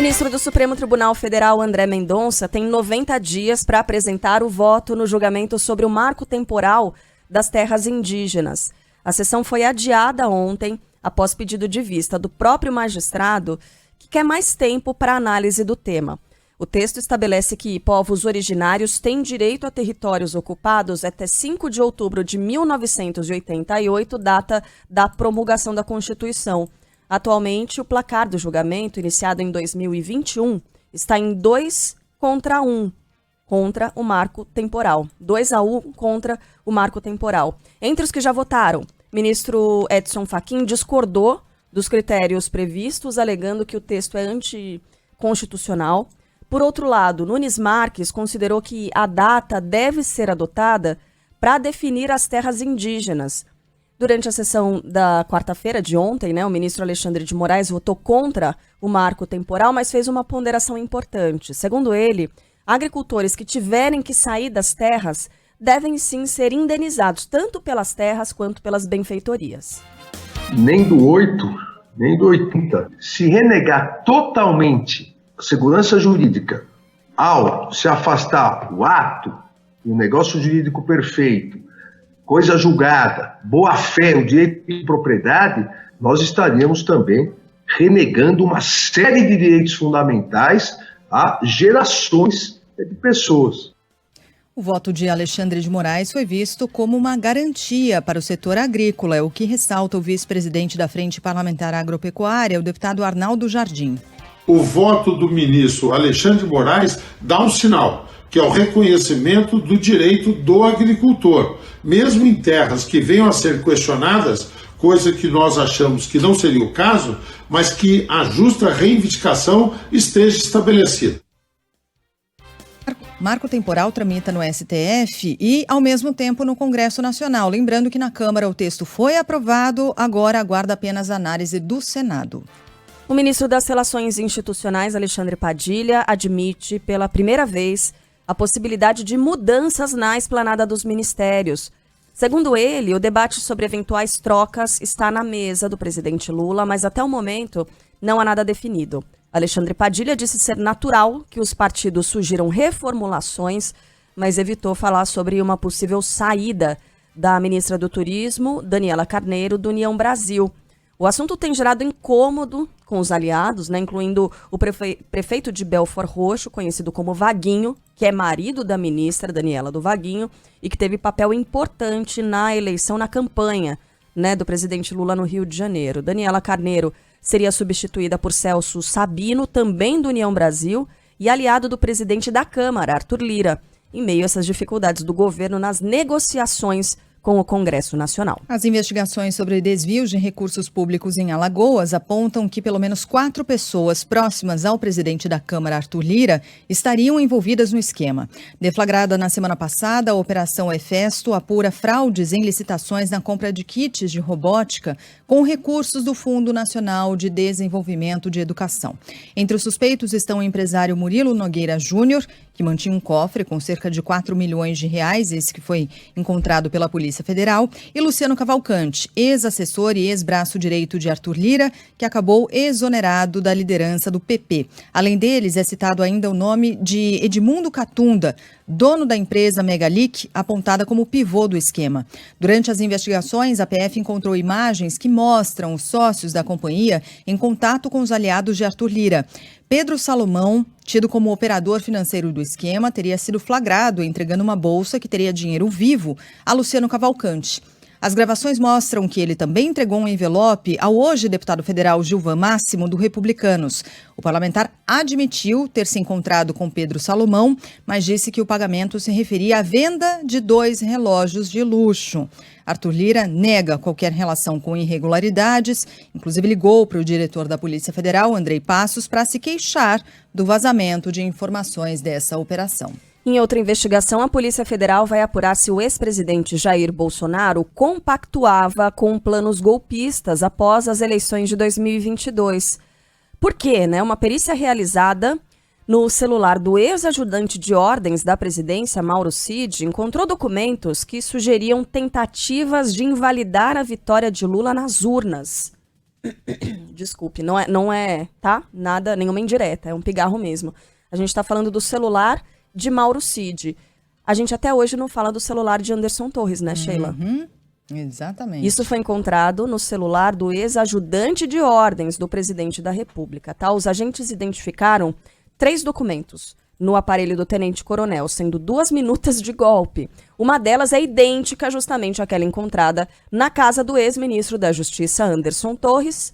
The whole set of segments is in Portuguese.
ministro do Supremo Tribunal Federal, André Mendonça, tem 90 dias para apresentar o voto no julgamento sobre o marco temporal das terras indígenas. A sessão foi adiada ontem, após pedido de vista do próprio magistrado, que quer mais tempo para análise do tema. O texto estabelece que povos originários têm direito a territórios ocupados até 5 de outubro de 1988, data da promulgação da Constituição. Atualmente, o placar do julgamento, iniciado em 2021, está em 2-1 contra o marco temporal. 2-1 contra o marco temporal. Entre os que já votaram, o ministro Edson Fachin discordou dos critérios previstos, alegando que o texto é anticonstitucional. Por outro lado, Nunes Marques considerou que a data deve ser adotada para definir as terras indígenas. Durante a sessão da quarta-feira de ontem, o ministro Alexandre de Moraes votou contra o marco temporal, mas fez uma ponderação importante. Segundo ele, agricultores que tiverem que sair das terras devem sim ser indenizados, tanto pelas terras quanto pelas benfeitorias. Nem do 8, nem do 80. Se renegar totalmente a segurança jurídica ao se afastar o ato, o negócio jurídico perfeito, coisa julgada, boa-fé, o direito de propriedade, nós estaríamos também renegando uma série de direitos fundamentais a gerações de pessoas. O voto de Alexandre de Moraes foi visto como uma garantia para o setor agrícola, é o que ressalta o vice-presidente da Frente Parlamentar Agropecuária, o deputado Arnaldo Jardim. O voto do ministro Alexandre de Moraes dá um sinal, que é o reconhecimento do direito do agricultor, mesmo em terras que venham a ser questionadas, coisa que nós achamos que não seria o caso, mas que a justa reivindicação esteja estabelecida. Marco temporal tramita no STF e, ao mesmo tempo, no Congresso Nacional. Lembrando que na Câmara o texto foi aprovado, agora aguarda apenas a análise do Senado. O ministro das Relações Institucionais, Alexandre Padilha, admite pela primeira vez a possibilidade de mudanças na esplanada dos ministérios. Segundo ele, o debate sobre eventuais trocas está na mesa do presidente Lula, mas até o momento não há nada definido. Alexandre Padilha disse ser natural que os partidos sugiram reformulações, mas evitou falar sobre uma possível saída da ministra do Turismo, Daniela Carneiro, do União Brasil. O assunto tem gerado incômodo com os aliados, incluindo o prefeito de Belford Roxo, conhecido como Vaguinho, que é marido da ministra Daniela do Vaguinho e que teve papel importante na eleição, na campanha do presidente Lula no Rio de Janeiro. Daniela Carneiro seria substituída por Celso Sabino, também do União Brasil, e aliado do presidente da Câmara, Arthur Lira, em meio a essas dificuldades do governo nas negociações com o Congresso Nacional. As investigações sobre desvios de recursos públicos em Alagoas apontam que pelo menos 4 pessoas próximas ao presidente da Câmara, Arthur Lira, estariam envolvidas no esquema. Deflagrada na semana passada, a Operação Efesto apura fraudes em licitações na compra de kits de robótica com recursos do Fundo Nacional de Desenvolvimento de Educação. Entre os suspeitos estão o empresário Murilo Nogueira Júnior, que mantinha um cofre com cerca de 4 milhões de reais, esse que foi encontrado pela Polícia Federal, e Luciano Cavalcante, ex-assessor e ex-braço direito de Arthur Lira, que acabou exonerado da liderança do PP. Além deles, é citado ainda o nome de Edmundo Catunda, dono da empresa Megalic, apontada como pivô do esquema. Durante as investigações, a PF encontrou imagens que mostram os sócios da companhia em contato com os aliados de Arthur Lira. Pedro Salomão, tido como operador financeiro do esquema, teria sido flagrado entregando uma bolsa que teria dinheiro vivo a Luciano Cavalcante. As gravações mostram que ele também entregou um envelope ao hoje deputado federal Gilvan Máximo, do Republicanos. O parlamentar admitiu ter se encontrado com Pedro Salomão, mas disse que o pagamento se referia à venda de 2 relógios de luxo. Arthur Lira nega qualquer relação com irregularidades, inclusive ligou para o diretor da Polícia Federal, Andrei Passos, para se queixar do vazamento de informações dessa operação. Em outra investigação, a Polícia Federal vai apurar se o ex-presidente Jair Bolsonaro compactuava com planos golpistas após as eleições de 2022. Por quê? Uma perícia realizada no celular do ex-ajudante de ordens da presidência, Mauro Cid, encontrou documentos que sugeriam tentativas de invalidar a vitória de Lula nas urnas. Desculpe, não é, tá? Nada, nenhuma indireta, é um pigarro mesmo. A gente tá falando do celular de Mauro Cid. A gente até hoje não fala do celular de Anderson Torres, né, Sheila? Exatamente. Isso foi encontrado no celular do ex-ajudante de ordens do presidente da República, tá? Os agentes identificaram 3 documentos no aparelho do tenente-coronel, sendo 2 minutas de golpe. Uma delas é idêntica justamente àquela encontrada na casa do ex-ministro da Justiça, Anderson Torres,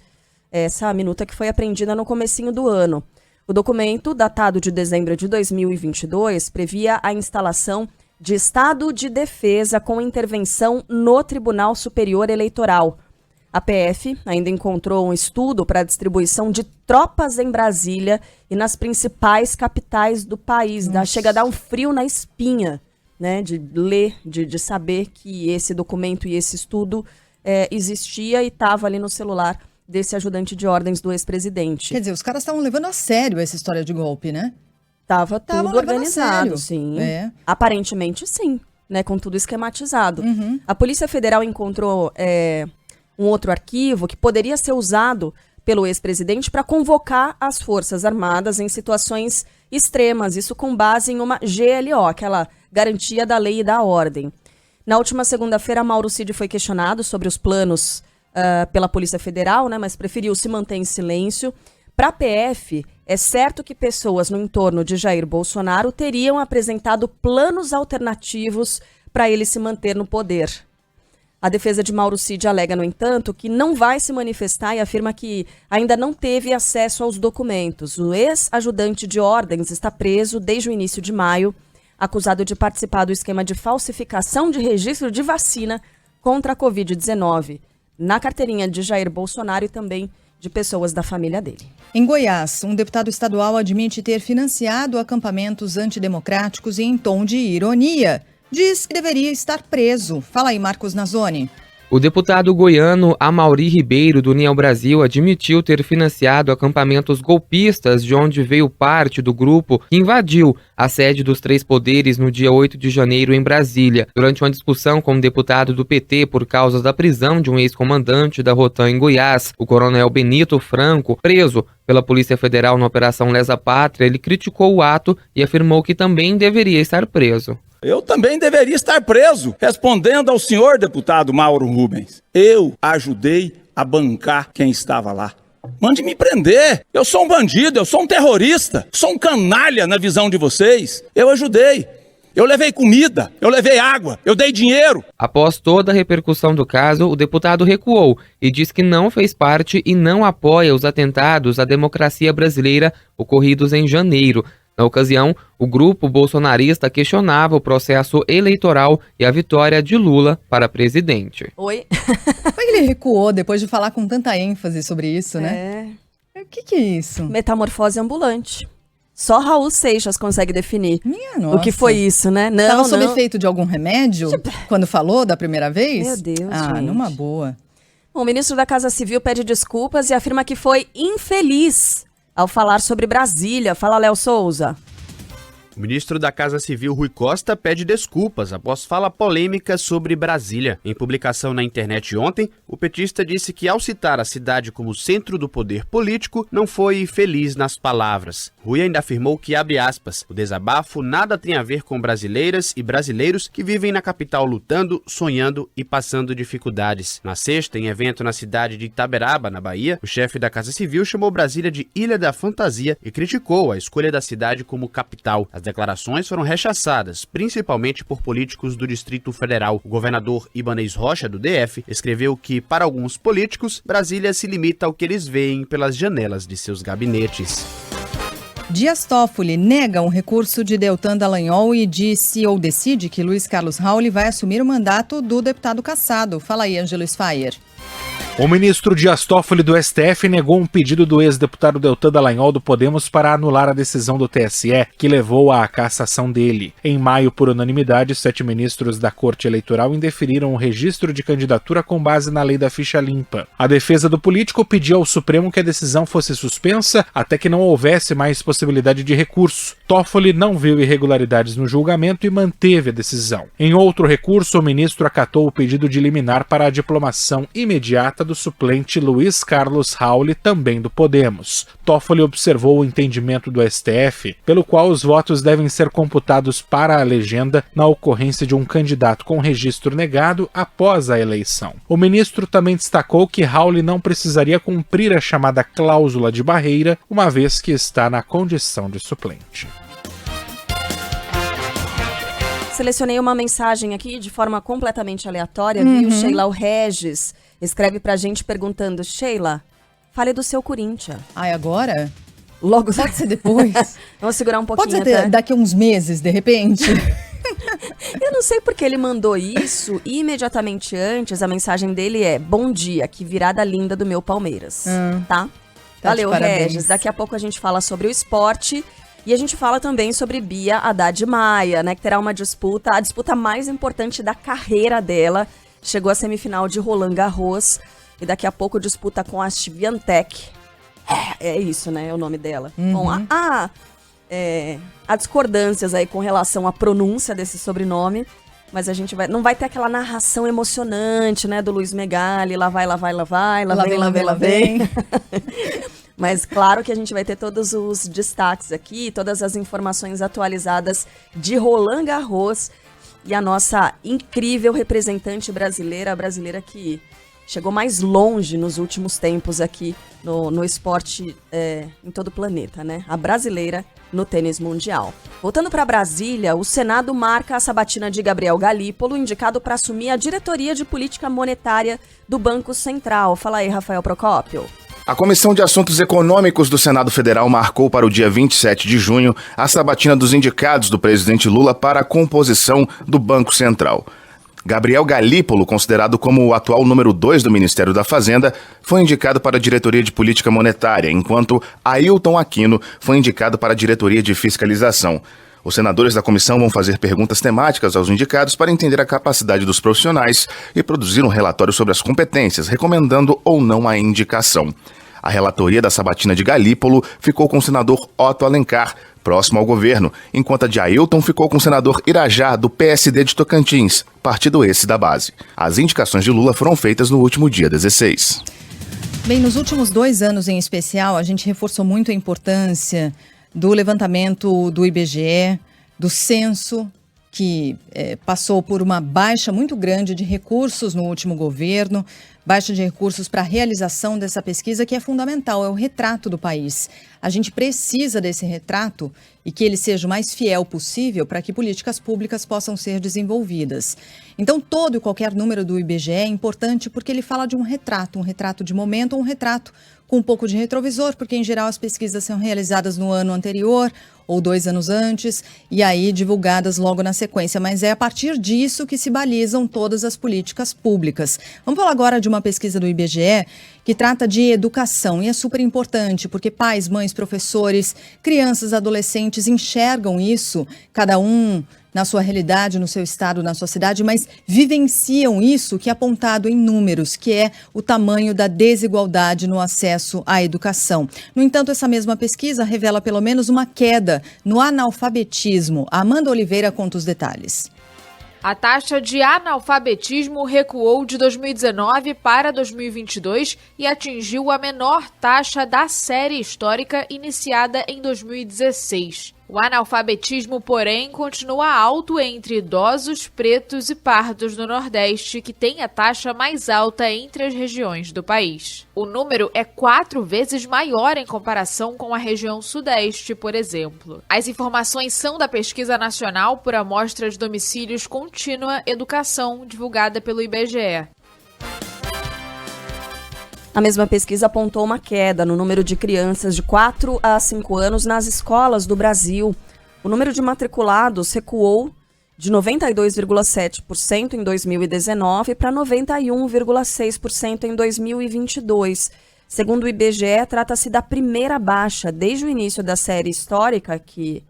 essa minuta que foi apreendida no comecinho do ano. O documento, datado de dezembro de 2022, previa a instalação de estado de defesa com intervenção no Tribunal Superior Eleitoral. A PF ainda encontrou um estudo para a distribuição de tropas em Brasília e nas principais capitais do país. Chega a dar um frio na espinha, né, de ler, de saber que esse documento e esse estudo existia e estava ali no celular desse ajudante de ordens do ex-presidente. Quer dizer, os caras estavam levando a sério essa história de golpe, né? Tava tudo organizado, sim. Aparentemente, sim, né, com tudo esquematizado. A Polícia Federal encontrou um outro arquivo que poderia ser usado pelo ex-presidente para convocar as Forças Armadas em situações extremas, isso com base em uma GLO, aquela garantia da lei e da ordem. Na última segunda-feira, Mauro Cid foi questionado sobre os planos pela Polícia Federal, né, mas preferiu se manter em silêncio. Para a PF, é certo que pessoas no entorno de Jair Bolsonaro teriam apresentado planos alternativos para ele se manter no poder. A defesa de Mauro Cid alega, no entanto, que não vai se manifestar e afirma que ainda não teve acesso aos documentos. O ex-ajudante de ordens está preso desde o início de maio, acusado de participar do esquema de falsificação de registro de vacina contra a Covid-19, na carteirinha de Jair Bolsonaro e também de pessoas da família dele. Em Goiás, um deputado estadual admite ter financiado acampamentos antidemocráticos e, em tom de ironia, diz que deveria estar preso. Fala aí, Marcos Nazoni. O deputado goiano Amaury Ribeiro, do União Brasil, admitiu ter financiado acampamentos golpistas de onde veio parte do grupo que invadiu a sede dos Três Poderes no dia 8 de janeiro em Brasília. Durante uma discussão com um deputado do PT por causa da prisão de um ex-comandante da Rotam em Goiás, o coronel Benito Franco, preso pela Polícia Federal na Operação Lesa Pátria, ele criticou o ato e afirmou que também deveria estar preso. Eu também deveria estar preso, respondendo ao senhor deputado Mauro Rubens. Eu ajudei a bancar quem estava lá. Mande me prender. Eu sou um bandido, eu sou um terrorista, sou um canalha na visão de vocês. Eu ajudei. Eu levei comida, eu levei água, eu dei dinheiro. Após toda a repercussão do caso, o deputado recuou e diz que não fez parte e não apoia os atentados à democracia brasileira ocorridos em janeiro. Na ocasião, o grupo bolsonarista questionava o processo eleitoral e a vitória de Lula para presidente. Oi? Como é que ele recuou depois de falar com tanta ênfase sobre isso, né? O que é isso? Metamorfose ambulante. Só Raul Seixas consegue definir nossa. O que foi isso, né? Estava sob efeito de algum remédio quando falou da primeira vez? Meu Deus, gente. Numa boa. O ministro da Casa Civil pede desculpas e afirma que foi infeliz ao falar sobre Brasília. Fala, Léo Souza. O ministro da Casa Civil, Rui Costa, pede desculpas após fala polêmica sobre Brasília. Em publicação na internet ontem, o petista disse que, ao citar a cidade como centro do poder político, não foi feliz nas palavras. Rui ainda afirmou que, abre aspas, o desabafo nada tem a ver com brasileiras e brasileiros que vivem na capital lutando, sonhando e passando dificuldades. Na sexta, em evento na cidade de Itaberaba, na Bahia, o chefe da Casa Civil chamou Brasília de Ilha da Fantasia e criticou a escolha da cidade como capital. As declarações foram rechaçadas, principalmente por políticos do Distrito Federal. O governador Ibanez Rocha, do DF, escreveu que, para alguns políticos, Brasília se limita ao que eles veem pelas janelas de seus gabinetes. Dias Toffoli nega um recurso de Deltan Dallagnol e disse ou decide que Luiz Carlos Rauli vai assumir o mandato do deputado cassado. Fala aí, Ângelo Sfayer. O ministro Dias Toffoli do STF negou um pedido do ex-deputado Deltan Dallagnol do Podemos para anular a decisão do TSE, que levou à cassação dele. Em maio, por unanimidade, 7 ministros da Corte Eleitoral indeferiram o registro de candidatura com base na lei da ficha limpa. A defesa do político pediu ao Supremo que a decisão fosse suspensa até que não houvesse mais possibilidade de recurso. Toffoli não viu irregularidades no julgamento e manteve a decisão. Em outro recurso, o ministro acatou o pedido de liminar para a diplomação imediata derrota do suplente Luiz Carlos Rauli, também do Podemos. Toffoli observou o entendimento do STF, pelo qual os votos devem ser computados para a legenda na ocorrência de um candidato com registro negado após a eleição. O ministro também destacou que Rauli não precisaria cumprir a chamada cláusula de barreira, uma vez que está na condição de suplente. Selecionei uma mensagem aqui de forma completamente aleatória, viu? Sheila, o Regis escreve pra gente perguntando: Sheila, fale do seu Corinthians. Ai, agora? Logo Pode ser depois? Vamos segurar um pouquinho. Pode ser daqui a uns meses, de repente? Eu não sei porque ele mandou isso e imediatamente antes a mensagem dele é: bom dia, que virada linda do meu Palmeiras. Tá? Valeu, Regis. Daqui a pouco a gente fala sobre o esporte. E a gente fala também sobre Bia Haddad Maia, né, que terá uma disputa, a disputa mais importante da carreira dela. Chegou à semifinal de Roland Garros e daqui a pouco disputa com a Swiatek. É isso, né, é o nome dela. Bom, há discordâncias aí com relação à pronúncia desse sobrenome, mas a gente não vai ter aquela narração emocionante, né, do Luiz Megali, lá vai, lá vai, lá vai, lá vem, lá vem, lá vem. Mas claro que a gente vai ter todos os destaques aqui, todas as informações atualizadas de Roland Garros e a nossa incrível representante brasileira, a brasileira que chegou mais longe nos últimos tempos aqui no esporte em todo o planeta, né? A brasileira no tênis mundial. Voltando para Brasília, o Senado marca a sabatina de Gabriel Galípolo, indicado para assumir a diretoria de política monetária do Banco Central. Fala aí, Rafael Procópio. A Comissão de Assuntos Econômicos do Senado Federal marcou para o dia 27 de junho a sabatina dos indicados do presidente Lula para a composição do Banco Central. Gabriel Galípolo, considerado como o atual número 2 do Ministério da Fazenda, foi indicado para a diretoria de política monetária, enquanto Ailton Aquino foi indicado para a diretoria de fiscalização. Os senadores da comissão vão fazer perguntas temáticas aos indicados para entender a capacidade dos profissionais e produzir um relatório sobre as competências, recomendando ou não a indicação. A relatoria da sabatina de Galípolo ficou com o senador Otto Alencar, próximo ao governo, enquanto a de Ailton ficou com o senador Irajá, do PSD de Tocantins, partido esse da base. As indicações de Lula foram feitas no último dia 16. Bem, nos últimos 2 anos em especial, a gente reforçou muito a importância do levantamento do IBGE, do censo, que passou por uma baixa muito grande de recursos no último governo, baixa de recursos para a realização dessa pesquisa, que é fundamental, é o retrato do país. A gente precisa desse retrato e que ele seja o mais fiel possível para que políticas públicas possam ser desenvolvidas. Então, todo e qualquer número do IBGE é importante porque ele fala de um retrato de momento, um retrato com um pouco de retrovisor, porque em geral as pesquisas são realizadas no ano anterior ou 2 anos antes e aí divulgadas logo na sequência, mas é a partir disso que se balizam todas as políticas públicas. Vamos falar agora de uma pesquisa do IBGE que trata de educação e é super importante porque pais, mães, professores, crianças, adolescentes enxergam isso, cada um na sua realidade, no seu estado, na sua cidade, mas vivenciam isso que é apontado em números, que é o tamanho da desigualdade no acesso à educação. No entanto, essa mesma pesquisa revela pelo menos uma queda no analfabetismo. A Amanda Oliveira conta os detalhes. A taxa de analfabetismo recuou de 2019 para 2022 e atingiu a menor taxa da série histórica iniciada em 2016. O analfabetismo, porém, continua alto entre idosos, pretos e pardos no Nordeste, que tem a taxa mais alta entre as regiões do país. O número é 4 vezes maior em comparação com a região Sudeste, por exemplo. As informações são da Pesquisa Nacional por Amostra de Domicílios Contínua Educação, divulgada pelo IBGE. A mesma pesquisa apontou uma queda no número de crianças de 4 a 5 anos nas escolas do Brasil. O número de matriculados recuou de 92,7% em 2019 para 91,6% em 2022. Segundo o IBGE, trata-se da primeira baixa desde o início da série histórica, que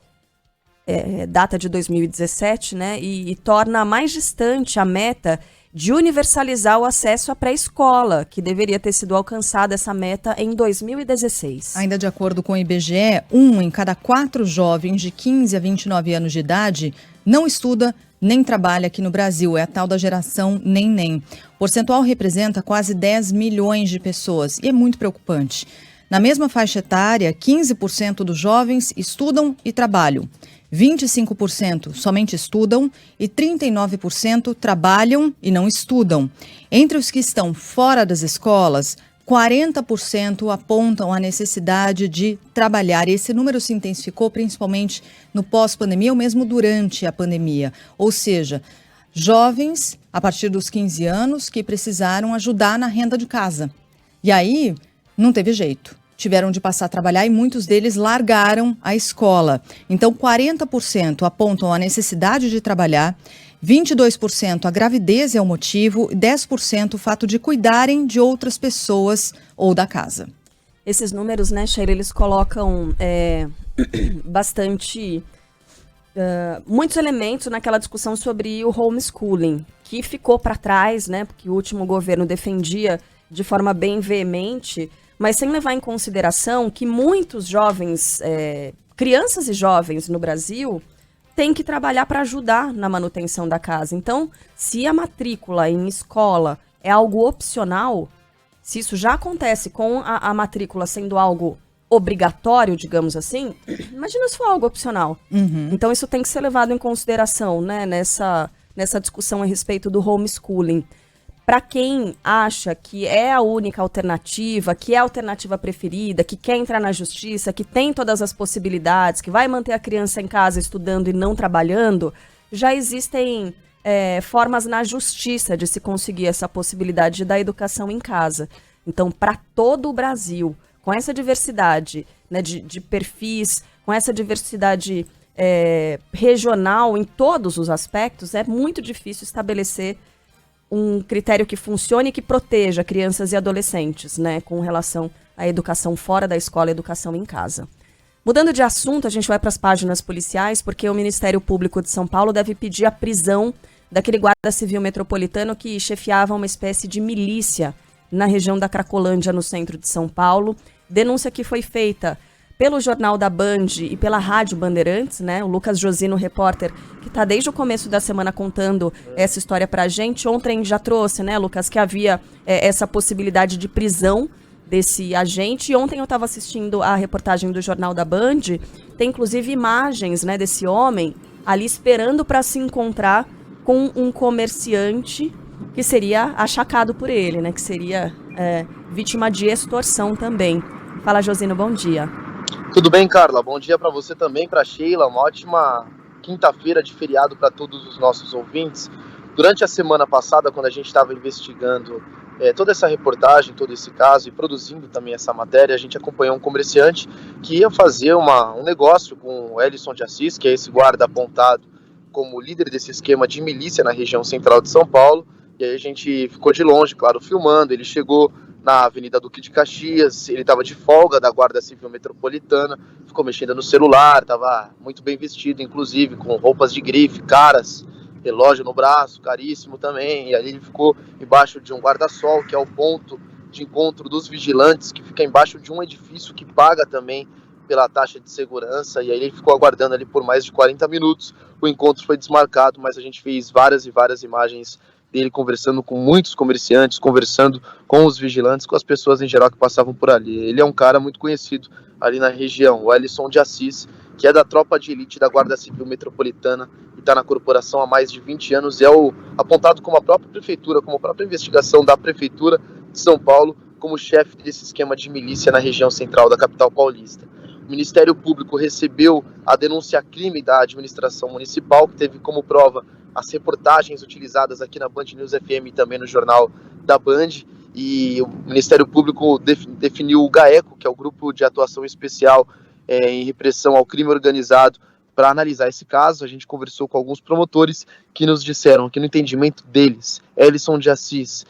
data de 2017, né, e torna mais distante a meta de universalizar o acesso à pré-escola, que deveria ter sido alcançada essa meta em 2016. Ainda de acordo com o IBGE, 1 em cada 4 jovens de 15 a 29 anos de idade não estuda nem trabalha aqui no Brasil. É a tal da geração nem-nem. O percentual representa quase 10 milhões de pessoas e é muito preocupante. Na mesma faixa etária, 15% dos jovens estudam e trabalham. 25% somente estudam e 39% trabalham e não estudam. Entre os que estão fora das escolas, 40% apontam a necessidade de trabalhar. E esse número se intensificou principalmente no pós-pandemia ou mesmo durante a pandemia. Ou seja, jovens a partir dos 15 anos que precisaram ajudar na renda de casa. E aí não teve jeito. Tiveram de passar a trabalhar e muitos deles largaram a escola. Então, 40% apontam a necessidade de trabalhar, 22% a gravidez é o motivo e 10% o fato de cuidarem de outras pessoas ou da casa. Esses números, né, Sheila, eles colocam muitos elementos naquela discussão sobre o homeschooling, que ficou para trás, né, porque o último governo defendia de forma bem veemente, mas sem levar em consideração que muitos jovens, crianças e jovens no Brasil, têm que trabalhar para ajudar na manutenção da casa. Então, se a matrícula em escola é algo opcional, se isso já acontece com a matrícula sendo algo obrigatório, digamos assim, imagina se for algo opcional. Uhum. Então, isso tem que ser levado em consideração, né, nessa discussão a respeito do homeschooling. Para quem acha que é a única alternativa, que é a alternativa preferida, que quer entrar na justiça, que tem todas as possibilidades, que vai manter a criança em casa estudando e não trabalhando, já existem formas na justiça de se conseguir essa possibilidade da educação em casa. Então, para todo o Brasil, com essa diversidade, né, de perfis, com essa diversidade regional em todos os aspectos, é muito difícil estabelecer um critério que funcione e que proteja crianças e adolescentes, né, com relação à educação fora da escola e educação em casa. Mudando de assunto, a gente vai para as páginas policiais, porque o Ministério Público de São Paulo deve pedir a prisão daquele guarda civil metropolitano que chefiava uma espécie de milícia na região da Cracolândia, no centro de São Paulo. Denúncia que foi feita pelo Jornal da Band e pela Rádio Bandeirantes, né? O Lucas Josino, repórter, que está desde o começo da semana contando essa história para a gente. Ontem já trouxe, né, Lucas, que havia essa possibilidade de prisão desse agente. E ontem eu estava assistindo a reportagem do Jornal da Band. Tem, inclusive, imagens, né, desse homem ali esperando para se encontrar com um comerciante que seria achacado por ele, né? Que seria vítima de extorsão também. Fala, Josino, bom dia. Tudo bem, Carla? Bom dia para você também, para Sheila. Uma ótima quinta-feira de feriado para todos os nossos ouvintes. Durante a semana passada, quando a gente estava investigando toda essa reportagem, todo esse caso e produzindo também essa matéria, a gente acompanhou um comerciante que ia fazer um negócio com o Ellison de Assis, que é esse guarda apontado como líder desse esquema de milícia na região central de São Paulo. E aí a gente ficou de longe, claro, filmando. Ele chegou na Avenida Duque de Caxias, ele estava de folga da Guarda Civil Metropolitana, ficou mexendo no celular, estava muito bem vestido, inclusive, com roupas de grife, caras, relógio no braço, caríssimo também, e aí ele ficou embaixo de um guarda-sol, que é o ponto de encontro dos vigilantes, que fica embaixo de um edifício que paga também pela taxa de segurança, e aí ele ficou aguardando ali por mais de 40 minutos, o encontro foi desmarcado, mas a gente fez várias e várias imagens dele conversando com muitos comerciantes, conversando com os vigilantes, com as pessoas em geral que passavam por ali. Ele é um cara muito conhecido ali na região, o Ellison de Assis, que é da tropa de elite da Guarda Civil Metropolitana e está na corporação há mais de 20 anos, é apontado como a própria prefeitura, como a própria investigação da Prefeitura de São Paulo, como chefe desse esquema de milícia na região central da capital paulista. O Ministério Público recebeu a denúncia-crime da administração municipal, que teve como prova as reportagens utilizadas aqui na Band News FM e também no Jornal da Band, e o Ministério Público definiu o GAECO, que é o Grupo de Atuação Especial em Repressão ao Crime Organizado, para analisar esse caso. A gente conversou com alguns promotores que nos disseram que, no entendimento deles, Ellison de Assis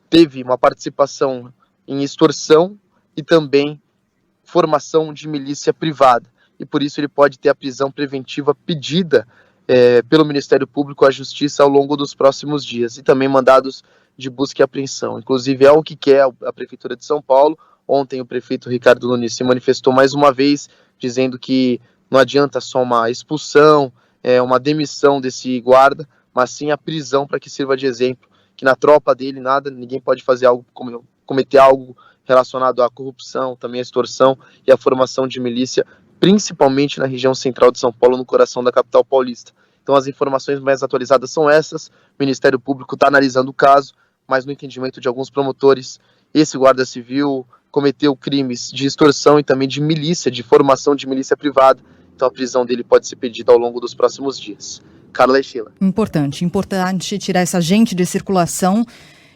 teve uma participação em extorsão e também formação de milícia privada, e por isso ele pode ter a prisão preventiva pedida pelo Ministério Público à Justiça ao longo dos próximos dias, e também mandados de busca e apreensão. Inclusive é o que quer a Prefeitura de São Paulo. Ontem o prefeito Ricardo Nunes se manifestou mais uma vez, dizendo que não adianta só uma expulsão, uma demissão desse guarda, mas sim a prisão, para que sirva de exemplo, que na tropa dele ninguém pode fazer algo, cometer algo relacionado à corrupção, também à extorsão e à formação de milícia, principalmente na região central de São Paulo, no coração da capital paulista. Então as informações mais atualizadas são essas. O Ministério Público está analisando o caso, mas no entendimento de alguns promotores, esse guarda civil cometeu crimes de extorsão e também de milícia, de formação de milícia privada. Então a prisão dele pode ser pedida ao longo dos próximos dias. Carla e Sheila. Importante tirar esse agente de circulação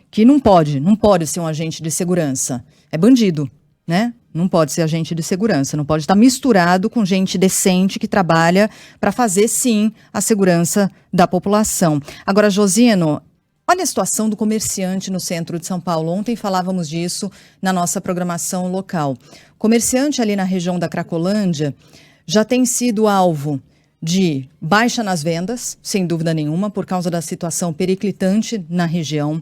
que não pode ser um agente de segurança. É bandido, né? Não pode ser agente de segurança, não pode estar misturado com gente decente que trabalha para fazer, sim, a segurança da população. Agora, Josino, olha a situação do comerciante no centro de São Paulo. Ontem falávamos disso na nossa programação local. Comerciante ali na região da Cracolândia já tem sido alvo de baixa nas vendas, sem dúvida nenhuma, por causa da situação periclitante na região.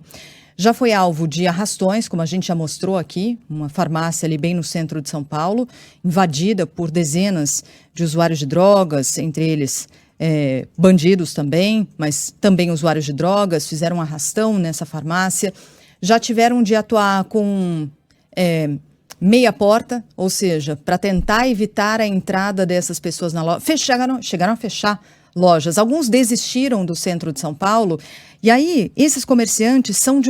Já foi alvo de arrastões, como a gente já mostrou aqui, uma farmácia ali bem no centro de São Paulo, invadida por dezenas de usuários de drogas, entre eles bandidos também, mas também usuários de drogas, fizeram um arrastão nessa farmácia. Já tiveram de atuar com meia porta, ou seja, para tentar evitar a entrada dessas pessoas na loja. Chegaram a fechar lojas. Alguns desistiram do centro de São Paulo. E aí, esses comerciantes são,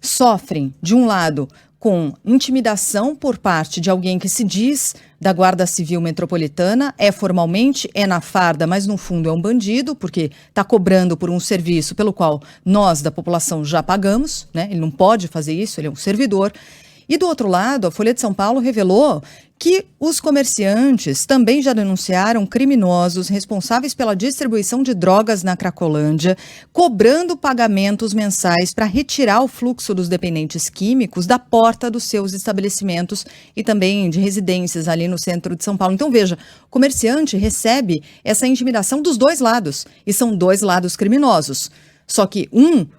sofrem, de um lado, com intimidação por parte de alguém que se diz da Guarda Civil Metropolitana, formalmente, na farda, mas no fundo é um bandido, porque está cobrando por um serviço pelo qual nós, da população, já pagamos, né? Ele não pode fazer isso, ele é um servidor. E do outro lado, a Folha de São Paulo revelou que os comerciantes também já denunciaram criminosos responsáveis pela distribuição de drogas na Cracolândia, cobrando pagamentos mensais para retirar o fluxo dos dependentes químicos da porta dos seus estabelecimentos e também de residências ali no centro de São Paulo. Então, veja, o comerciante recebe essa intimidação dos dois lados, e são dois lados criminosos. Só que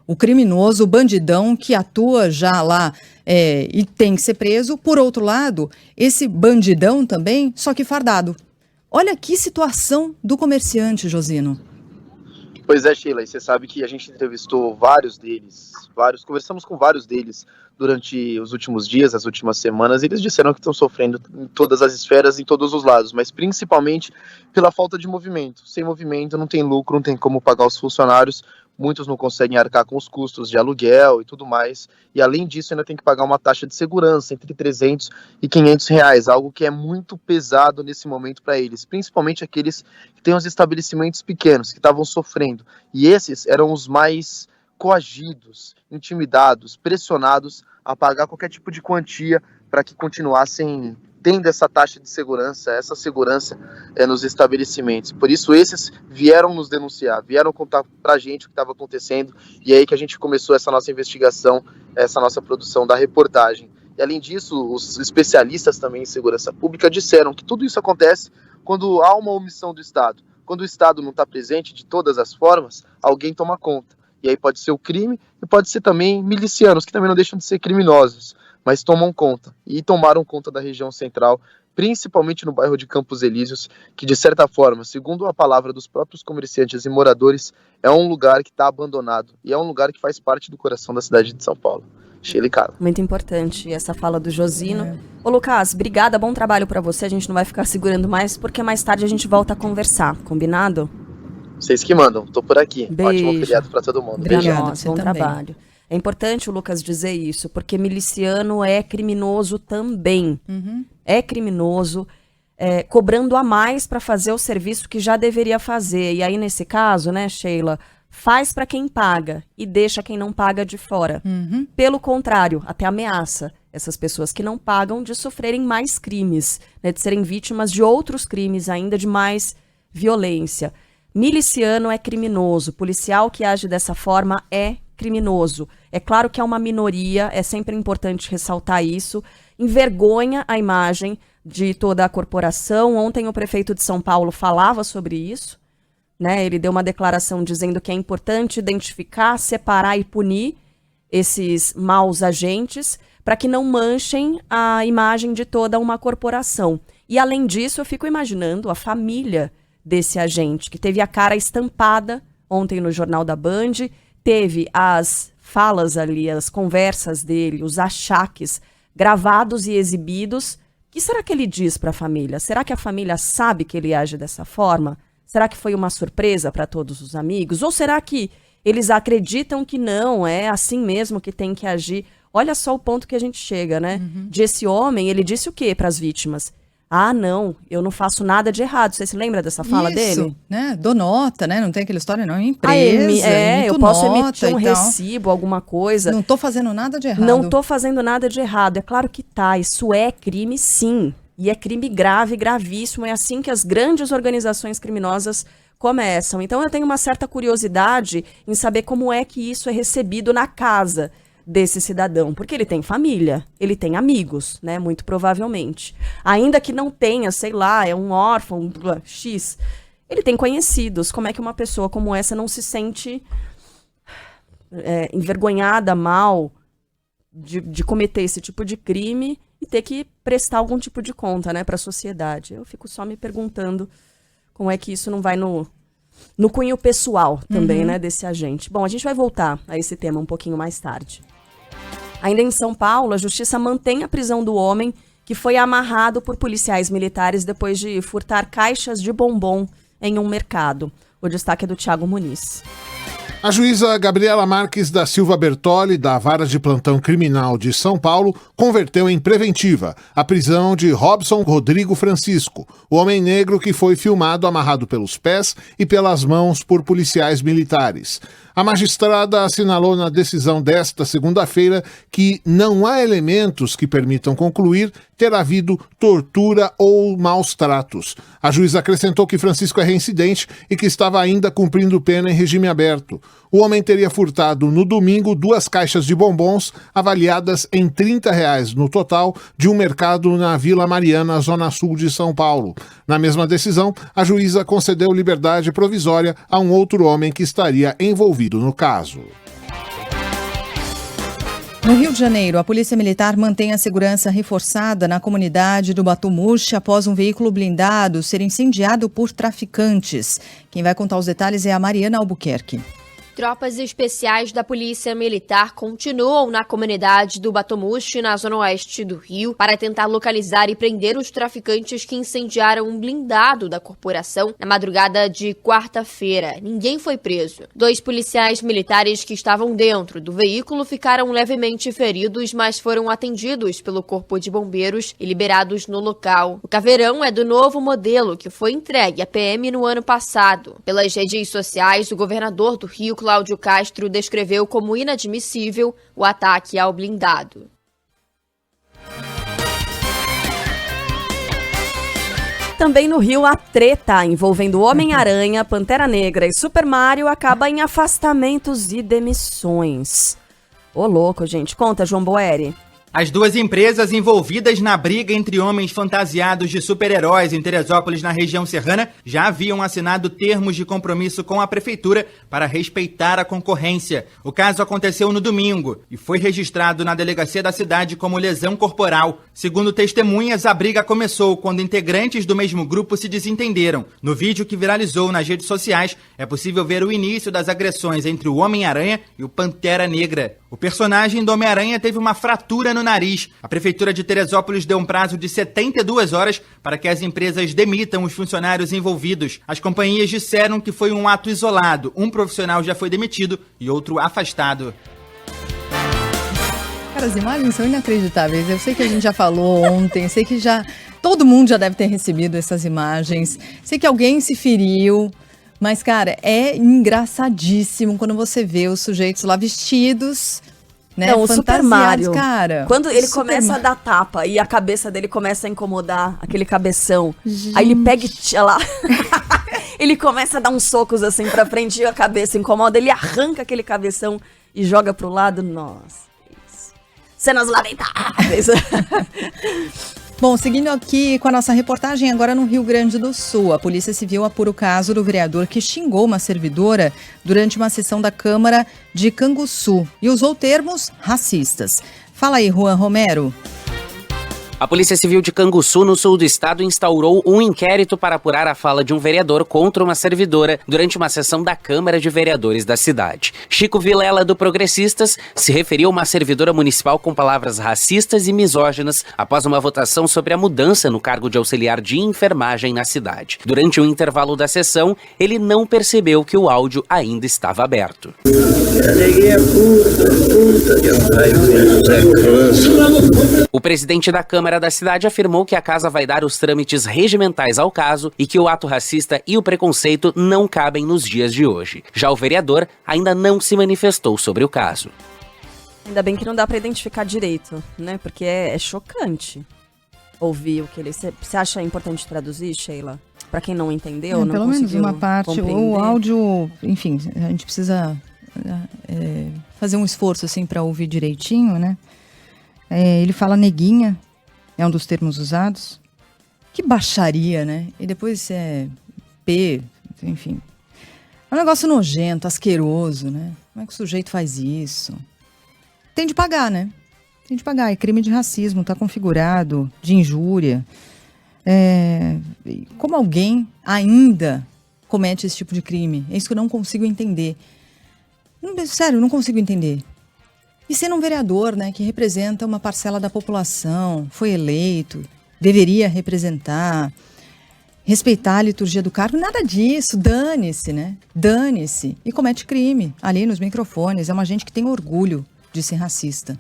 o criminoso, o bandidão que atua já lá e tem que ser preso. Por outro lado, esse bandidão também, só que fardado. Olha que situação do comerciante, Josino. Pois é, Sheila, e você sabe que a gente entrevistou conversamos com vários deles durante os últimos dias, as últimas semanas. Eles disseram que estão sofrendo em todas as esferas, em todos os lados, mas principalmente pela falta de movimento. Sem movimento não tem lucro, não tem como pagar os funcionários. Muitos não conseguem arcar com os custos de aluguel e tudo mais, e além disso ainda tem que pagar uma taxa de segurança entre R$300 e R$500, algo que é muito pesado nesse momento para eles, principalmente aqueles que têm os estabelecimentos pequenos, que estavam sofrendo, e esses eram os mais coagidos, intimidados, pressionados a pagar qualquer tipo de quantia para que continuassem tendo essa taxa de segurança, essa segurança nos estabelecimentos. Por isso esses vieram nos denunciar, vieram contar pra gente o que estava acontecendo, e é aí que a gente começou essa nossa investigação, essa nossa produção da reportagem. E além disso, os especialistas também em segurança pública disseram que tudo isso acontece quando há uma omissão do Estado. Quando o Estado não está presente de todas as formas, alguém toma conta. E aí pode ser o crime e pode ser também milicianos, que também não deixam de ser criminosos, mas tomam conta, e tomaram conta da região central, principalmente no bairro de Campos Elíseos, que de certa forma, segundo a palavra dos próprios comerciantes e moradores, é um lugar que está abandonado, e é um lugar que faz parte do coração da cidade de São Paulo. Sheila e Carla. Muito importante essa fala do Josino. Ô Lucas, obrigada, bom trabalho para você, a gente não vai ficar segurando mais, porque mais tarde a gente volta a conversar, combinado? Vocês que mandam, tô por aqui. Beijo. Ótimo feriado para todo mundo. Obrigada, bom trabalho. É importante o Lucas dizer isso, porque miliciano é criminoso também. É criminoso, cobrando a mais para fazer o serviço que já deveria fazer. E aí, nesse caso, né, Sheila, faz para quem paga e deixa quem não paga de fora. Pelo contrário, até ameaça essas pessoas que não pagam de sofrerem mais crimes, né, de serem vítimas de outros crimes, ainda de mais violência. Miliciano é criminoso, policial que age dessa forma é criminoso. É claro que é uma minoria, é sempre importante ressaltar isso. Envergonha a imagem de toda a corporação. Ontem o prefeito de São Paulo falava sobre isso, né? Ele deu uma declaração dizendo que é importante identificar, separar e punir esses maus agentes para que não manchem a imagem de toda uma corporação. E, além disso, eu fico imaginando a família desse agente, que teve a cara estampada ontem no Jornal da Band, teve as falas ali, as conversas dele, os achaques gravados e exibidos. O que será que ele diz para a família? Será que a família sabe que ele age dessa forma? Será que foi uma surpresa para todos os amigos? Ou será que eles acreditam que não, é assim mesmo que tem que agir? Olha só o ponto que a gente chega, né? De esse homem, ele disse o quê para as vítimas? Ah, não, eu não faço nada de errado. Você se lembra dessa fala dele? Né? Dou nota, né? Não tem aquela história, não. É empresa, eu posso emitir um recibo, alguma coisa. Não tô fazendo nada de errado. Não tô fazendo nada de errado. É claro que tá, isso é crime, sim. E é crime grave, gravíssimo. É assim que as grandes organizações criminosas começam. Então eu tenho uma certa curiosidade em saber como é que isso é recebido na casa desse cidadão, porque ele tem família, ele tem amigos, né, muito provavelmente. Ainda que não tenha, sei lá, é um órfão, X, ele tem conhecidos. Como é que uma pessoa como essa não se sente envergonhada, mal, de cometer esse tipo de crime e ter que prestar algum tipo de conta, né, para a sociedade? Eu fico só me perguntando como é que isso não vai no cunho pessoal também, né, desse agente. Bom, a gente vai voltar a esse tema um pouquinho mais tarde. Ainda em São Paulo, a justiça mantém a prisão do homem que foi amarrado por policiais militares depois de furtar caixas de bombom em um mercado. O destaque é do Thiago Muniz. A juíza Gabriela Marques da Silva Bertoli, da Vara de Plantão Criminal de São Paulo, converteu em preventiva a prisão de Robson Rodrigo Francisco, o homem negro que foi filmado amarrado pelos pés e pelas mãos por policiais militares. A magistrada assinalou na decisão desta segunda-feira que não há elementos que permitam concluir ter havido tortura ou maus tratos. A juíza acrescentou que Francisco é reincidente e que estava ainda cumprindo pena em regime aberto. O homem teria furtado no domingo 2 caixas de bombons avaliadas em R$30 no total de um mercado na Vila Mariana, zona sul de São Paulo. Na mesma decisão, a juíza concedeu liberdade provisória a um outro homem que estaria envolvido no caso. No Rio de Janeiro, a Polícia Militar mantém a segurança reforçada na comunidade do Batumuxi após um veículo blindado ser incendiado por traficantes. Quem vai contar os detalhes é a Mariana Albuquerque. Tropas especiais da Polícia Militar continuam na comunidade do Batumuxi, na zona oeste do Rio, para tentar localizar e prender os traficantes que incendiaram um blindado da corporação na madrugada de quarta-feira. Ninguém foi preso. 2 policiais militares que estavam dentro do veículo ficaram levemente feridos, mas foram atendidos pelo Corpo de Bombeiros e liberados no local. O caveirão é do novo modelo que foi entregue à PM no ano passado. Pelas redes sociais, o governador do Rio, Cláudio Castro, descreveu como inadmissível o ataque ao blindado. Também no Rio, a treta envolvendo Homem-Aranha, Pantera Negra e Super Mario acaba em afastamentos e demissões. Ô louco, gente. Conta, João Boeri. As 2 empresas envolvidas na briga entre homens fantasiados de super-heróis em Teresópolis, na região serrana, já haviam assinado termos de compromisso com a prefeitura para respeitar a concorrência. O caso aconteceu no domingo e foi registrado na delegacia da cidade como lesão corporal. Segundo testemunhas, a briga começou quando integrantes do mesmo grupo se desentenderam. No vídeo que viralizou nas redes sociais, é possível ver o início das agressões entre o Homem-Aranha e o Pantera Negra. O personagem do Homem-Aranha teve uma fratura no nariz. A Prefeitura de Teresópolis deu um prazo de 72 horas para que as empresas demitam os funcionários envolvidos. As companhias disseram que foi um ato isolado. Um profissional já foi demitido e outro afastado. Cara, as imagens são inacreditáveis. Eu sei que a gente já falou ontem, sei que todo mundo já deve ter recebido essas imagens. Sei que alguém se feriu. Mas, cara, é engraçadíssimo quando você vê os sujeitos lá vestidos, né? Não, o Super Mario, cara. Quando ele começa a dar tapa e a cabeça dele começa a incomodar, aquele cabeção, Gente. Aí ele pega e lá, ele começa a dar uns socos assim pra frente e a cabeça incomoda, ele arranca aquele cabeção e joga pro lado. Nossa, isso. Cenas lamentáveis. Bom, seguindo aqui com a nossa reportagem, agora no Rio Grande do Sul, a Polícia Civil apura o caso do vereador que xingou uma servidora durante uma sessão da Câmara de Canguçu e usou termos racistas. Fala aí, Juan Romero. A Polícia Civil de Canguçu, no sul do estado, instaurou um inquérito para apurar a fala de um vereador contra uma servidora durante uma sessão da Câmara de Vereadores da cidade. Chico Vilela, do Progressistas, se referiu a uma servidora municipal com palavras racistas e misóginas após uma votação sobre a mudança no cargo de auxiliar de enfermagem na cidade. Durante o intervalo da sessão, ele não percebeu que o áudio ainda estava aberto. O presidente da Câmara da cidade afirmou que a casa vai dar os trâmites regimentais ao caso e que o ato racista e o preconceito não cabem nos dias de hoje. Já o vereador ainda não se manifestou sobre o caso. Ainda bem que não dá para identificar direito, né? Porque é chocante ouvir o que ele... Você acha importante traduzir, Sheila? Para quem não entendeu, não pelo menos uma parte. compreender. O áudio, enfim, a gente precisa fazer um esforço assim para ouvir direitinho, né? Ele fala neguinha, é um dos termos usados. Que baixaria, né? E depois P, enfim. É um negócio nojento, asqueroso, né? Como é que o sujeito faz isso? Tem de pagar, né? Tem de pagar. É crime de racismo, tá configurado, de injúria. Como alguém ainda comete esse tipo de crime? É isso que eu não consigo entender. Sério, não consigo entender. E sendo um vereador, né, que representa uma parcela da população, foi eleito, deveria representar, respeitar a liturgia do cargo, nada disso, dane-se, né? Dane-se. E comete crime ali nos microfones. É uma gente que tem orgulho de ser racista.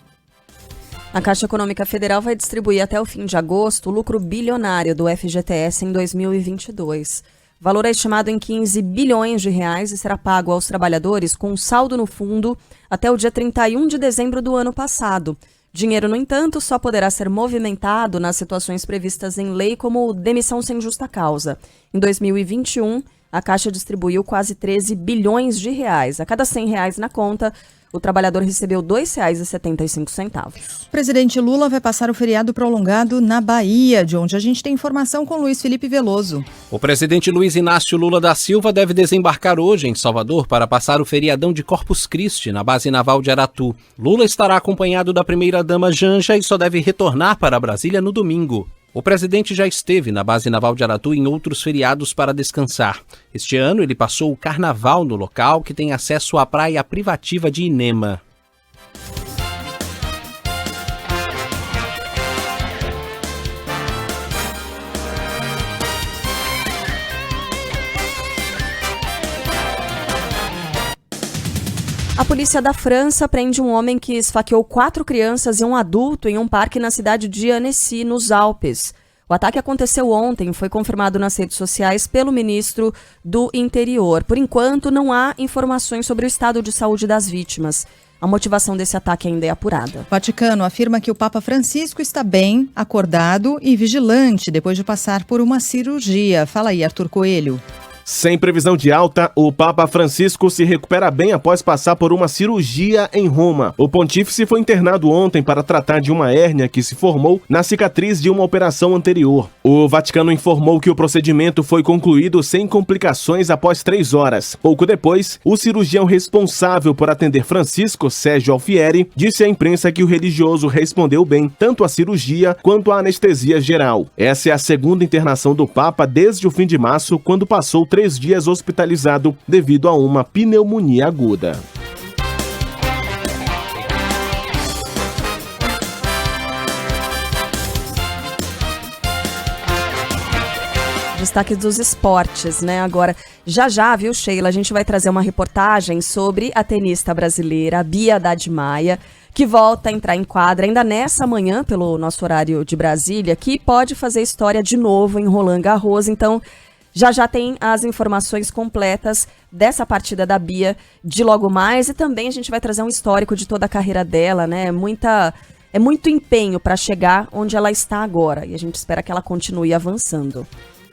A Caixa Econômica Federal vai distribuir até o fim de agosto o lucro bilionário do FGTS em 2022. O valor é estimado em 15 bilhões de reais e será pago aos trabalhadores com saldo no fundo até o dia 31 de dezembro do ano passado. Dinheiro, no entanto, só poderá ser movimentado nas situações previstas em lei como demissão sem justa causa. Em 2021, a Caixa distribuiu quase 13 bilhões de reais. A cada R$100 na conta, o trabalhador recebeu R$ 2,75. O presidente Lula vai passar o feriado prolongado na Bahia, de onde a gente tem informação com Luiz Felipe Veloso. O presidente Luiz Inácio Lula da Silva deve desembarcar hoje em Salvador para passar o feriadão de Corpus Christi, na base naval de Aratu. Lula estará acompanhado da primeira-dama Janja e só deve retornar para Brasília no domingo. O presidente já esteve na base naval de Aratu em outros feriados para descansar. Este ano ele passou o carnaval no local, que tem acesso à praia privativa de Inema. A polícia da França prende um homem que esfaqueou 4 crianças e um adulto em um parque na cidade de Annecy, nos Alpes. O ataque aconteceu ontem e foi confirmado nas redes sociais pelo ministro do Interior. Por enquanto, não há informações sobre o estado de saúde das vítimas. A motivação desse ataque ainda é apurada. O Vaticano afirma que o Papa Francisco está bem, acordado e vigilante depois de passar por uma cirurgia. Fala aí, Arthur Coelho. Sem previsão de alta, o Papa Francisco se recupera bem após passar por uma cirurgia em Roma. O pontífice foi internado ontem para tratar de uma hérnia que se formou na cicatriz de uma operação anterior. O Vaticano informou que o procedimento foi concluído sem complicações após 3 horas. Pouco depois, o cirurgião responsável por atender Francisco, Sérgio Alfieri, disse à imprensa que o religioso respondeu bem tanto à cirurgia quanto à anestesia geral. Essa é a segunda internação do Papa desde o fim de março, quando passou 3 dias hospitalizado devido a uma pneumonia aguda. Destaque dos esportes, né? Agora, já, viu, Sheila? A gente vai trazer uma reportagem sobre a tenista brasileira Bia Haddad Maia, que volta a entrar em quadra ainda nessa manhã, pelo nosso horário de Brasília, que pode fazer história de novo em Roland Garros. Então, já tem as informações completas dessa partida da Bia de logo mais, e também a gente vai trazer um histórico de toda a carreira dela, né? É muito empenho para chegar onde ela está agora, e a gente espera que ela continue avançando.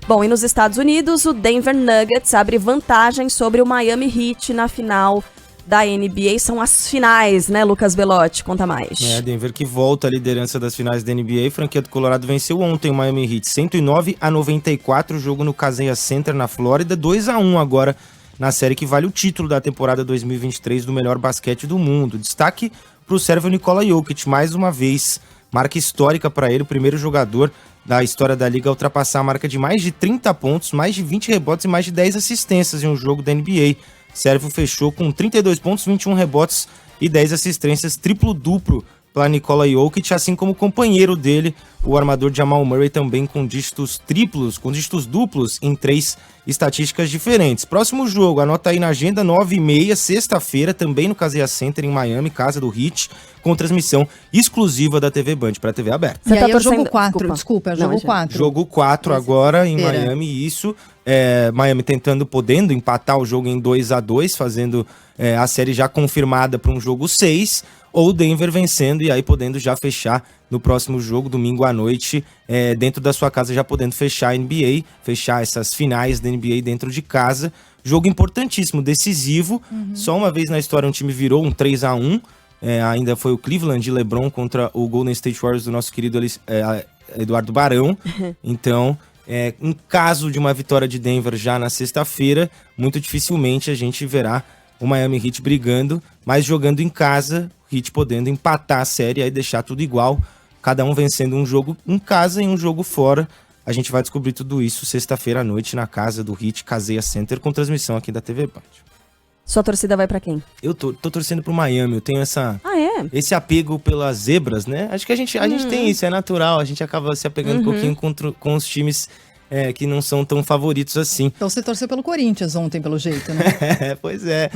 Bom, e nos Estados Unidos, o Denver Nuggets abre vantagem sobre o Miami Heat na final da NBA são as finais, né, Lucas Belotti? Conta mais. Denver que volta à liderança das finais da NBA. A franquia do Colorado venceu ontem o Miami Heat 109-94, jogo no Kaseya Center na Flórida, 2-1 agora na série que vale o título da temporada 2023 do melhor basquete do mundo. Destaque para o sérvio Nikola Jokic, mais uma vez, marca histórica para ele, o primeiro jogador da história da liga a ultrapassar a marca de mais de 30 pontos, mais de 20 rebotes e mais de 10 assistências em um jogo da NBA. Sérvio fechou com 32 pontos, 21 rebotes e 10 assistências, triplo-duplo para Nikola Jokic, assim como o companheiro dele, o armador Jamal Murray, também com dígitos duplos em 3 estatísticas diferentes. Próximo jogo, anota aí na agenda, 9h30, sexta-feira, também no Kaseya Center em Miami, casa do Heat, com transmissão exclusiva da TV Band para a TV aberta. E aí é o jogo 4, desculpa, é o jogo 4. Jogo 4 agora em Miami, isso. Miami podendo empatar o jogo em 2-2, fazendo a série já confirmada para um jogo 6, ou Denver vencendo e aí podendo já fechar no próximo jogo, domingo à noite, dentro da sua casa, já podendo fechar a NBA, fechar essas finais da NBA dentro de casa. Jogo importantíssimo, decisivo. Só uma vez na história um time virou um 3-1, ainda foi o Cleveland de LeBron contra o Golden State Warriors do nosso querido Eduardo Barão. Então, em caso de uma vitória de Denver já na sexta-feira, muito dificilmente a gente verá o Miami Heat brigando, mas jogando em casa, o Heat podendo empatar a série e deixar tudo igual, cada um vencendo um jogo em casa e um jogo fora. A gente vai descobrir tudo isso sexta-feira à noite na casa do Heat, Kaseya Center, com transmissão aqui da TV Band. Sua torcida vai pra quem? Eu tô torcendo pro Miami, eu tenho esse apego pelas zebras, né? Acho que a gente tem isso, é natural, a gente acaba se apegando um pouquinho com os times que não são tão favoritos assim. Então você torceu pelo Corinthians ontem, pelo jeito, né? Pois é.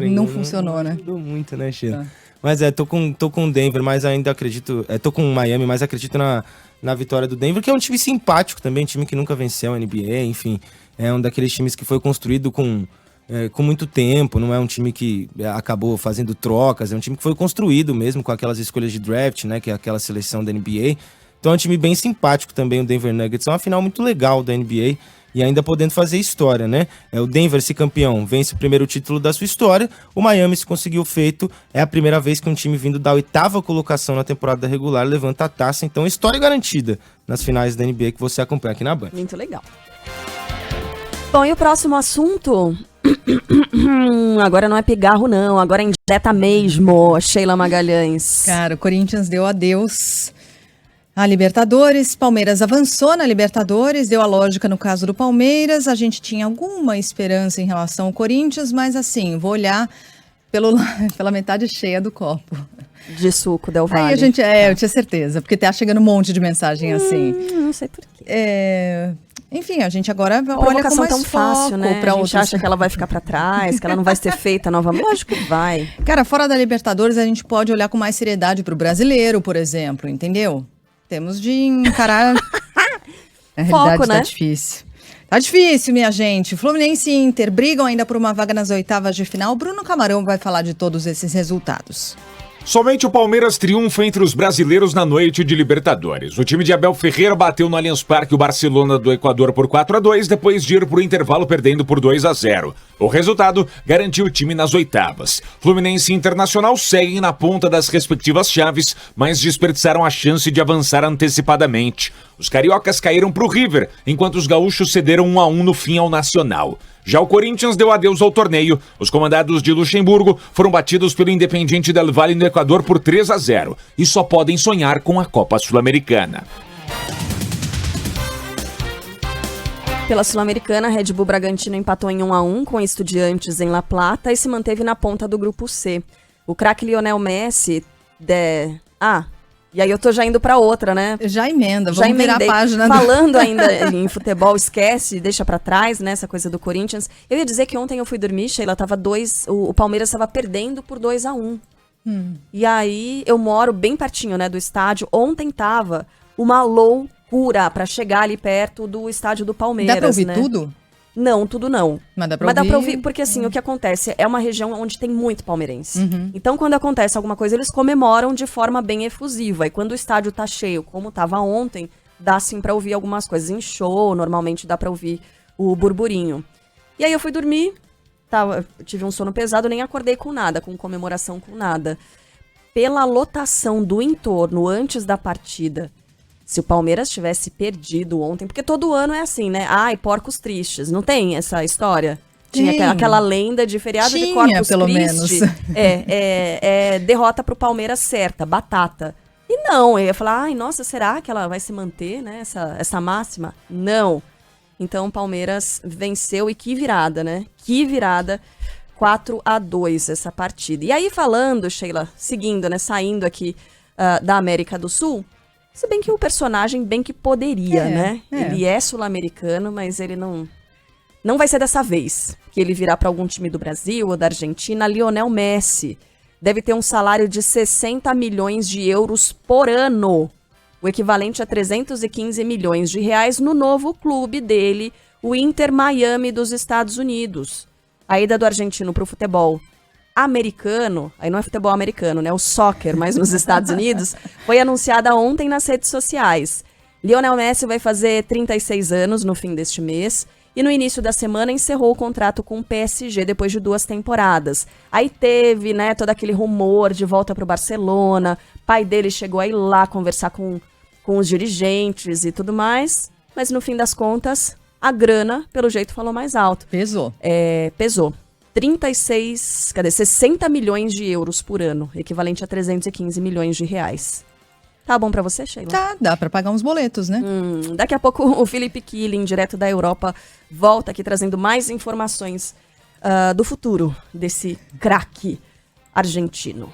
Não funcionou, né? Não muito, né, Sheila? Mas tô com o Denver, mas ainda acredito... tô com o Miami, mas acredito na vitória do Denver, que é um time simpático também, um time que nunca venceu a NBA, enfim. É um daqueles times que foi construído com muito tempo, não é um time que acabou fazendo trocas, é um time que foi construído mesmo com aquelas escolhas de draft, né, que é aquela seleção da NBA. Então é um time bem simpático também, o Denver Nuggets. É uma final muito legal da NBA e ainda podendo fazer história, né? O Denver, se campeão, vence o primeiro título da sua história. O Miami, se conseguiu o feito, é a primeira vez que um time vindo da 8ª colocação na temporada regular levanta a taça. Então, história garantida nas finais da NBA que você acompanha aqui na Band. Muito legal. Bom, e o próximo assunto... Agora não é pigarro, não. Agora é indireta mesmo, Sheila Magalhães. Cara, o Corinthians deu adeus a Libertadores, Palmeiras avançou na Libertadores, deu a lógica no caso do Palmeiras, a gente tinha alguma esperança em relação ao Corinthians, mas assim, vou olhar pela metade cheia do copo. De suco, Del Valle. Aí a gente, eu tinha certeza, porque tá chegando um monte de mensagem assim. Não sei por quê. Enfim, a gente agora olha com mais tão fácil, né? A gente acha que ela vai ficar pra trás, que ela não vai ser feita novamente. Lógico que vai. Cara, fora da Libertadores, a gente pode olhar com mais seriedade pro brasileiro, por exemplo, entendeu? Temos de encarar... A realidade tá difícil. Tá difícil, minha gente. Fluminense e Inter brigam ainda por uma vaga nas oitavas de final. Bruno Camarão vai falar de todos esses resultados. Somente o Palmeiras triunfa entre os brasileiros na noite de Libertadores. O time de Abel Ferreira bateu no Allianz Parque o Barcelona do Equador por 4-2, depois de ir para o intervalo perdendo por 2-0. O resultado garantiu o time nas oitavas. Fluminense e Internacional seguem na ponta das respectivas chaves, mas desperdiçaram a chance de avançar antecipadamente. Os cariocas caíram para o River, enquanto os gaúchos cederam 1-1 no fim ao Nacional. Já o Corinthians deu adeus ao torneio. Os comandados de Luxemburgo foram batidos pelo Independiente del Valle no Equador por 3-0 e só podem sonhar com a Copa Sul-Americana. Pela Sul-Americana, Red Bull Bragantino empatou em 1-1 com Estudiantes em La Plata e se manteve na ponta do grupo C. O craque Lionel Messi... E aí eu tô já indo pra outra, né? Já emenda, vamos virar a página. Falando ainda em futebol, esquece, deixa pra trás, né, essa coisa do Corinthians. Eu ia dizer que ontem eu fui dormir, Sheila, o Palmeiras tava perdendo por 2-1. E aí eu moro bem pertinho, né, do estádio. Ontem tava uma loucura pra chegar ali perto do estádio do Palmeiras, dá pra ouvir, né? Tudo? Não, tudo não. Mas dá pra ouvir, porque assim, o que acontece é uma região onde tem muito palmeirense. Então, quando acontece alguma coisa, eles comemoram de forma bem efusiva. E quando o estádio tá cheio, como tava ontem, dá sim pra ouvir algumas coisas. Em show, normalmente dá pra ouvir o burburinho. E aí eu fui dormir, tive um sono pesado, nem acordei com nada, com comemoração, com nada. Pela lotação do entorno antes da partida, se o Palmeiras tivesse perdido ontem, porque todo ano é assim, né? Ai, porcos tristes. Não tem essa história? Tinha aquela lenda de feriado de Corpus pelo Christi. menos. Derrota pro Palmeiras certa, batata. E não, eu ia falar, ai, nossa, será que ela vai se manter, né? Essa máxima? Não. Então o Palmeiras venceu, e que virada, né? Que virada. 4-2 essa partida. E aí falando, Sheila, seguindo, né, saindo aqui da América do Sul, se bem que o personagem bem que poderia, né? Ele é sul-americano, mas ele não vai ser dessa vez que ele virá para algum time do Brasil ou da Argentina. Lionel Messi deve ter um salário de 60 milhões de euros por ano, o equivalente a 315 milhões de reais no novo clube dele, o Inter Miami dos Estados Unidos. A ida do argentino para o futebol americano, aí não é futebol americano, né? O soccer, mas nos Estados Unidos, foi anunciada ontem nas redes sociais. Lionel Messi vai fazer 36 anos no fim deste mês e no início da semana encerrou o contrato com o PSG depois de 2 temporadas. Aí teve, né, todo aquele rumor de volta para o Barcelona, pai dele chegou a ir lá conversar com os dirigentes e tudo mais, mas no fim das contas, a grana, pelo jeito, falou mais alto. Pesou. Pesou. 60 milhões de euros por ano, equivalente a 315 milhões de reais. Tá bom pra você, Sheila? Tá, dá pra pagar uns boletos, né? Daqui a pouco o Felipe Killing, direto da Europa, volta aqui trazendo mais informações do futuro desse craque argentino.